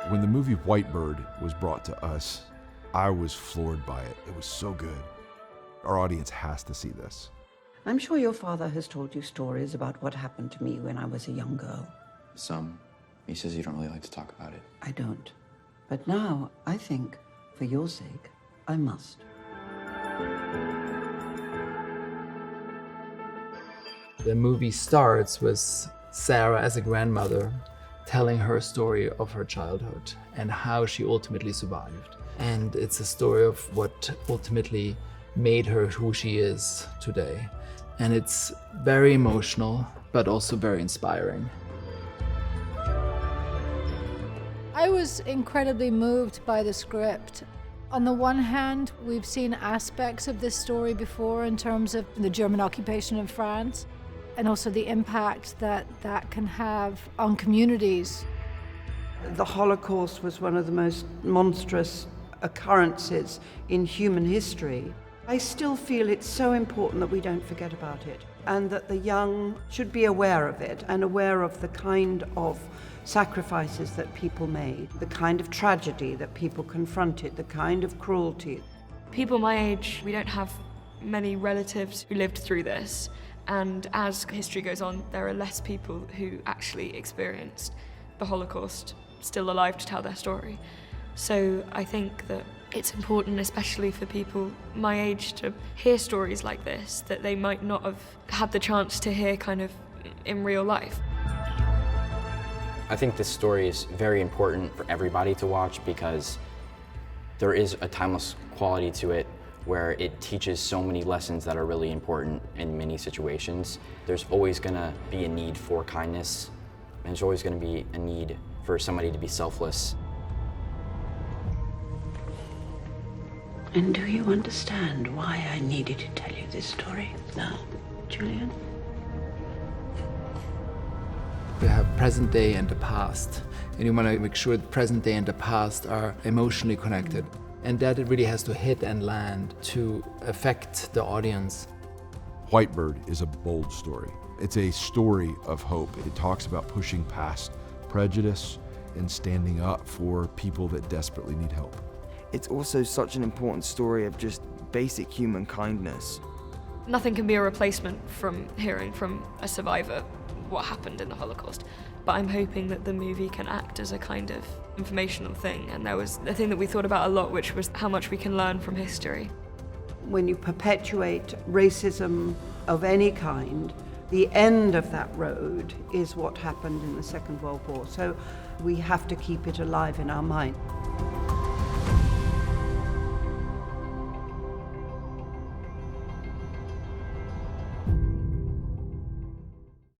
When the movie Whitebird was brought to us, I was floored by it. It was so good. Our audience has to see this. I'm sure your father has told you stories about what happened to me when I was a young girl. Some. He says you don't really like to talk about it. I don't. But now, I think, for your sake, I must. The movie starts with Sarah as a grandmother telling her story of her childhood and how she ultimately survived. And it's a story of what ultimately made her who she is today. And it's very emotional, but also very inspiring. I was incredibly moved by the script. On the one hand, we've seen aspects of this story before in terms of the German occupation of France, and also the impact that that can have on communities. The Holocaust was one of the most monstrous occurrences in human history. I still feel it's so important that we don't forget about it, and that the young should be aware of it and aware of the kind of sacrifices that people made, the kind of tragedy that people confronted, the kind of cruelty. People my age, we don't have many relatives who lived through this, and as history goes on, there are less people who actually experienced the Holocaust still alive to tell their story. So I think that it's important, especially for people my age, to hear stories like this that they might not have had the chance to hear kind of in real life. I think this story is very important for everybody to watch because there is a timeless quality to it where it teaches so many lessons that are really important in many situations. There's always gonna be a need for kindness, and there's always gonna be a need for somebody to be selfless. And do you understand why I needed to tell you this story now, Julian? We have present day and the past, and you want to make sure the present day and the past are emotionally connected, and that it really has to hit and land to affect the audience. Whitebird is a bold story. It's a story of hope. It talks about pushing past prejudice and standing up for people that desperately need help. It's also such an important story of just basic human kindness. Nothing can be a replacement from hearing from a survivor what happened in the Holocaust, but I'm hoping that the movie can act as a kind of informational thing, and there was a thing that we thought about a lot, which was how much we can learn from history. When you perpetuate racism of any kind, the end of that road is what happened in the Second World War, so we have to keep it alive in our mind.